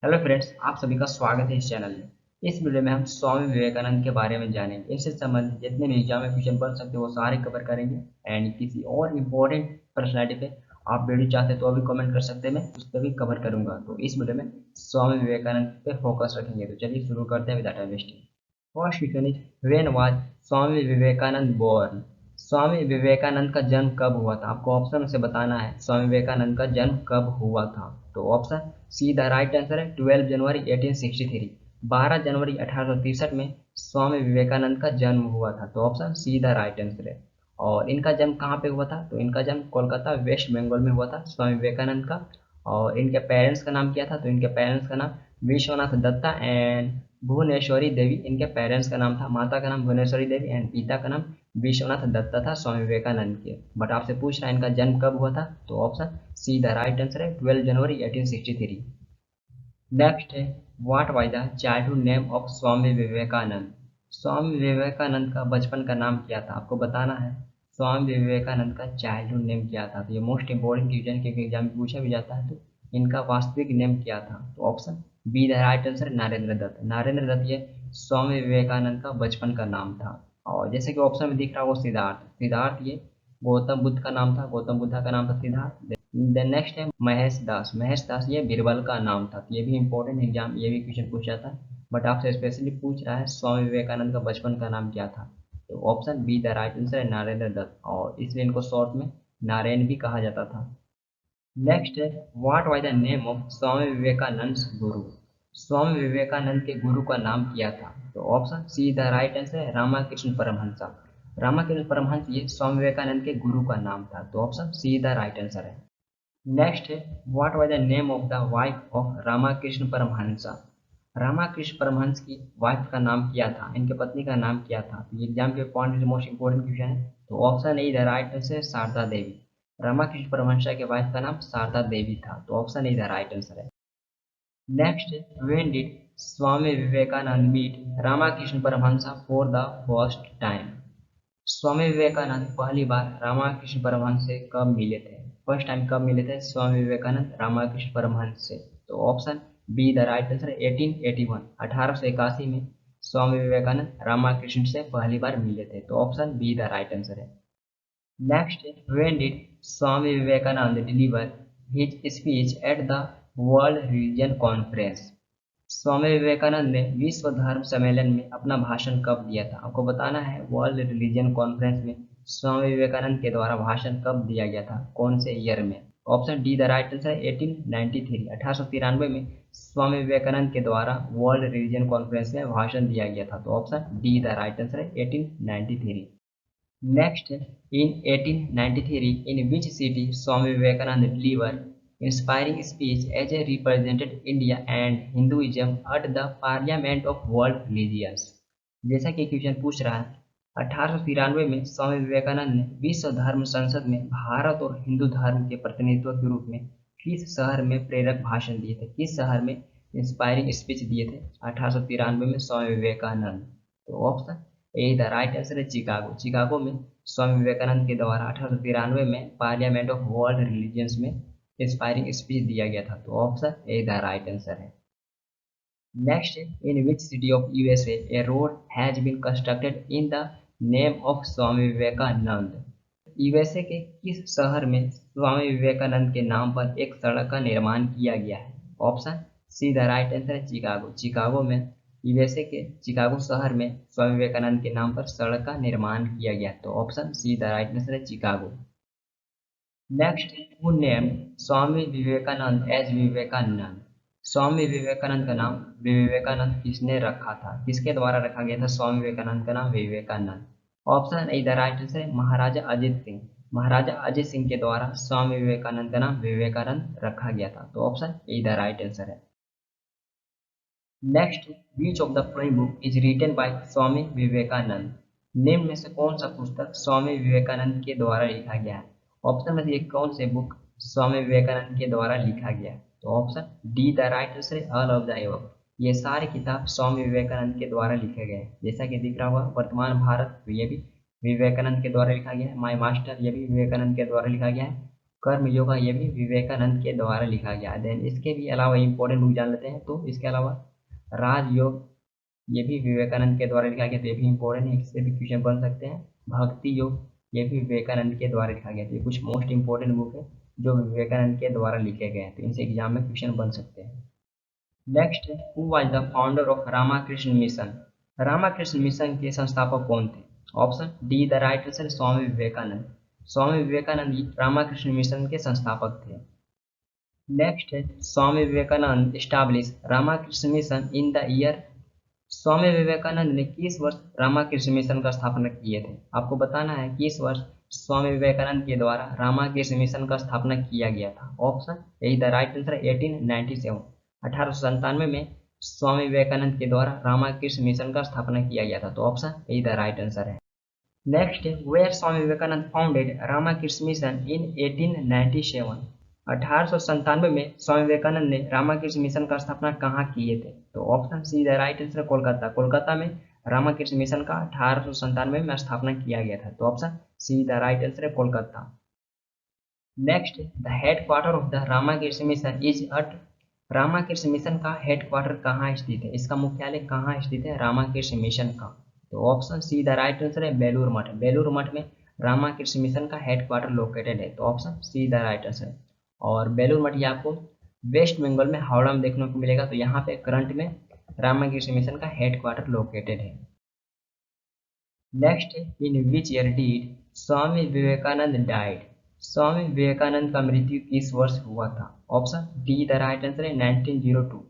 Hello friends, आप सभी का स्वागत है इस चैनल में। इस वीडियो में हम स्वामी विवेकानंद के बारे में जानेंगे। इससे संबंधित जितने भी एग्जाम में क्वेश्चन बन सकते हैं वो सारे कवर करेंगे। एंड किसी और इम्पोर्टेंट पर्सनैलिटी पे आप वीडियो चाहते हैं तो अभी कमेंट कर सकते हैं, मैं उस पर भी कवर करूंगा। तो इस वीडियो में स्वामी विवेकानंद पे फोकस रखेंगे। तो चलिए शुरू करते हैं without time wasting. First question is, when was Swami Vivekananda born? Swami Vivekananda का जन्म कब हुआ था? आपको ऑप्शन से बताना है स्वामी विवेकानंद का जन्म कब हुआ था। तो option C the right answer है 12 जनवरी 1863। 12 जनवरी 1863 में स्वामी विवेकानंद का जन्म हुआ था। तो option C the right answer है। और इनका जन्म कहाँ पे हुआ था? तो इनका जन्म कोलकाता वेस्ट बंगाल में हुआ था स्वामी विवेकानंद का। और इनके पेरेंट्स का नाम क्या था? तो इनके पेरेंट्स का नाम विश्वनाथ दत्ता एंड भुवनेश्वरी देवी इनके पेरेंट्स का नाम था। माता का नाम भुवनेश्वरी देवी एंड पिता का नाम विश्वनाथ दत्ता था स्वामी विवेकानंद के। बट आपसे पूछ रहा है इनका जन्म कब हुआ था। तो option C the right answer है 12 जनवरी 1863। नेक्स्ट है, what was the childhood name of Swami Vivekananda? Swami Vivekananda का बचपन का नाम क्या था? आपको बताना है स्वामी विवेकानंद का चाइल्डहुड नेम क्या था। तो ये मोस्ट इंपॉर्टेंट क्वेश्चन क्योंकि एग्जाम में पूछा भी जाता है। तो इनका वास्तविक नेम क्या था? तो option B the right answer Narendra Datta. Narendra Datta ये स्वामी विवेकानंद का बचपन का नाम था। और जैसे कि ऑप्शन में दिख रहा हो सिद्धार्थ, सिद्धार्थ ये गौतम बुद्ध का नाम था। गौतम बुद्धा का नाम था सिद्धार्थ। देन नेक्स्ट है महेश दास। महेश दास ये बीरबल का नाम था। तो ये भी इंपॉर्टेंट एग्जाम, ये भी क्वेश्चन पूछ जाता है। बट आपसे स्पेशली पूछ रहा है स्वामी विवेकानंद का बचपन का नाम क्या था। तो option B the right answer है नरेंद्र दत्त, और इसलिए इनको शॉर्ट में नारायण भी कहा जाता था। नेक्स्ट है, what was the name of Swami Vivekananda guru? Swami Vivekananda के गुरु का नाम क्या था? तो option C the right answer है रामाकृष्ण परमहंस। रामाकृष्ण परमहंस ये स्वामी विवेकानंद के गुरु का नाम था। तो option C the right answer है। नेक्स्ट है, what was the name of the wife of Ramakrishna Paramahansa? Ramakrishna Paramahansa की वाइफ का नाम क्या था? इनके पत्नी का नाम क्या था? तो ये एग्जाम के पॉइंट मोस्ट इंपोर्टेंट क्वेश्चन है। तो option A the right answer है शारदा देवी। रामाकृष्ण परमहंस के वाइफ का नाम शारदा देवी था। तो option A the right answer है। Next, when did Swami Vivekananda meet Ramakrishna Paramahamsa for the first time? Swami Vivekananda पहली बार रामाकृष्ण परमहंस से कब मिले थे? फर्स्ट टाइम कब मिले थे स्वामी विवेकानंद रामाकृष्ण परमहंस से? तो option B the right answer 1881। 1881 में स्वामी विवेकानंद रामाकृष्ण से पहली बार मिले थे। तो option B the right answer है। Next, when did Swami Vivekananda deliver his speech at the world religion conference? Swami Vivekananda ने विश्व धर्म सम्मेलन में अपना भाषण कब दिया था? आपको बताना है वर्ल्ड रिलीजन कॉन्फ्रेंस में स्वामी विवेकानंद के द्वारा भाषण कब दिया गया था, कौन से ईयर में? Option D the right answer 1893। 1893 में स्वामी विवेकानंद के द्वारा वर्ल्ड रिलीजन कॉन्फ्रेंस में भाषण दिया गया था। तो option D the right answer है 1893। Next, in 1893 in which city Swami Vivekananda delivered inspiring speech as he represented India and Hinduism at the Parliament of World Religions? जैसा कि क्वेश्चन पूछ रहा है, 1893 में स्वामी विवेकानंद ने विश्व धर्म संसद में भारत और हिंदू धर्म के प्रतिनिधित्व के रूप में किस शहर में प्रेरक भाषण दिए थे? किस शहर में इंस्पायरिंग स्पीच दिए थे 1893 में स्वामी विवेकानंद? तो option A the right answer है चिकागो। चिकागो में स्वामी विवेकानंद के द्वारा 1893 में पार्लियामेंट ऑफ वर्ल्ड रिलीजियंस में इंस्पायरिंग स्पीच दिया गया था। तो option A the right answer है। Next, in which city of USA a road has been constructed in the name of Swami Vivekananda? USA के किस शहर में स्वामी विवेकानंद के नाम पर एक सड़क का निर्माण किया गया है? Option C the right answer है चिकागो। चिकागो में यूएसए के चिकागो शहर में स्वामी विवेकानंद के नाम पर सड़क का निर्माण किया गया। तो option C the right answer है Chicago. Next, who name Swami Vivekananda as Vivekananda? Swami Vivekananda का नाम विवेकानंद किसने रखा था? किसके द्वारा रखा गया था स्वामी विवेकानंद का नाम Vivekananda? Option A the right answer है महाराजा अजित सिंह। महाराजा अजित सिंह के द्वारा स्वामी विवेकानंद का नाम विवेकानंद रखा गया था। तो option A the right answer है। Next, which of the following book is written by Swami Vivekananda? निम्न में से कौन सा पुस्तक स्वामी विवेकानंद के द्वारा लिखा गया है? ऑप्शन में से कौन से बुक स्वामी विवेकानंद के द्वारा लिखा गया है? तो option D the right answer है ऑल ऑफ द एबव। ये सारे किताब स्वामी विवेकानंद के द्वारा लिखे गए हैं। जैसा कि दिख रहा हुआ वर्तमान भारत, तो ये भी विवेकानंद के द्वारा लिखा गया है। माई मास्टर ये भी विवेकानंद के द्वारा लिखा गया है। कर्मयोगा ये भी विवेकानंद के द्वारा लिखा गया। देन इसके भी अलावा इंपॉर्टेंट बुक जान लेते हैं। तो इसके अलावा राजयोग ये भी विवेकानंद के द्वारा लिखा गया, तो ये भी इंपॉर्टेंट है, इससे भी क्वेश्चन बन सकते हैं। भक्ति योग ये भी विवेकानंद के द्वारा लिखा गया। तो ये कुछ मोस्ट इंपॉर्टेंट बुक है जो विवेकानंद के द्वारा लिखे गए हैं, तो इनसे एग्जाम में क्वेश्चन बन सकते हैं। Next, who was the founder of Ramakrishna Mission? Ramakrishna Mission के संस्थापक कौन थे? Option D the right answer Swami Vivekananda. Swami Vivekananda ही रामाकृष्ण मिशन के संस्थापक थे। नेक्स्ट है, Swami Vivekananda establish Ramakrishna Mission in the year. Swami Vivekananda ने किस वर्ष रामाकृष्ण मिशन का स्थापना किए थे? आपको बताना है किस वर्ष स्वामी विवेकानंद के द्वारा रामाकृष्ण मिशन का स्थापना किया गया था। ऑप्शन यही द राइट आंसर 1897। 1897 में स्वामी विवेकानंद के द्वारा रामाकृष्ण मिशन का स्थापना किया गया था, तो ऑप्शन यही द राइट आंसर है। नेक्स्ट है, where Swami Vivekananda founded Ramakrishna Mission in 1897। 1897 में स्वामी विवेकानंद ने रामाकृष्ण मिशन का स्थापना कहाँ किए थे? तो option C the right answer Kolkata. Kolkata में रामाकृष्ण मिशन का 1897 में स्थापना किया गया था, तो option C the right answer है Kolkata. Next, the headquarter of the Ramakrishna Mission is at. Ramakrishna Mission का हेडक्वार्टर कहाँ स्थित है? इसका मुख्यालय कहाँ स्थित है रामाकृष्ण मिशन का? तो option C the right answer है बेलूर मठ। बेलूर मठ में रामाकृष्ण मिशन का हेडक्वार्टर लोकेटेड है, तो option C the right answer है। और बेलूर मठ ये आपको वेस्ट बंगाल में हावड़ा में देखने को मिलेगा, तो यहाँ पे करंट में रामाकृष्ण मिशन का हेडक्वार्टर लोकेटेड है। Next, in which year did Swami Vivekananda died? Swami Vivekananda का मृत्यु किस वर्ष हुआ था? Option D the right answer है 1902।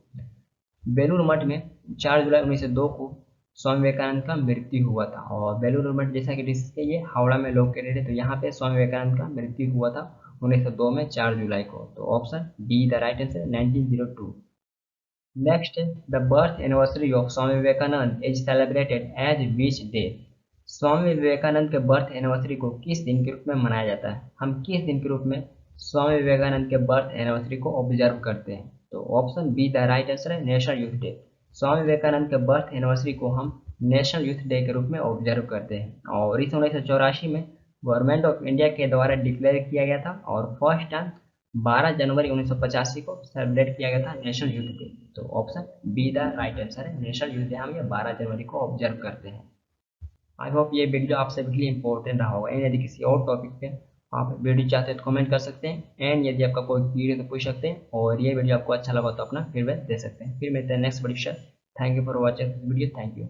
बेलूर मठ में 4 जुलाई 1902 को स्वामी विवेकानंद का मृत्यु हुआ था। और बेलूर मठ जैसा कि डिस्कस किया, ये हावड़ा में लोकेटेड है, तो यहाँ पे स्वामी विवेकानंद का मृत्यु हुआ था 1902 में 4 जुलाई को, तो option D the right answer 1902। Next, the birth anniversary of Swami Vivekananda is celebrated as which day? Swami Vivekananda के बर्थ एनिवर्सरी को किस दिन के रूप में मनाया जाता है? हम किस दिन के रूप में स्वामी विवेकानंद के बर्थ एनिवर्सरी को ऑब्जर्व करते हैं? तो option B the right answer है national youth day. Swami Vivekananda के बर्थ एनिवर्सरी को हम नेशनल यूथ डे के रूप में ऑब्जर्व करते हैं। और इस 1984 में गवर्नमेंट ऑफ इंडिया के द्वारा डिक्लेयर किया गया था, और फर्स्ट टाइम 12 जनवरी 1985 को सेलिब्रेट किया गया था नेशनल यूथ डे, तो option B the right answer है नेशनल यूथ डे हम ये 12 जनवरी को ऑब्जर्व करते हैं। आई होप ये वीडियो आप सभी के लिए इंपॉर्टेंट रहा होगा। एंड यदि किसी और टॉपिक पे आप वीडियो चाहते हैं तो कमेंट कर सकते हैं। एंड यदि आपका कोई वीडियो तो पूछ सकते हैं, और ये वीडियो आपको अच्छा लगा तो अपना फीडबैक दे सकते हैं। फिर मिलते हैं next video. Thank you for watching video. Thank you.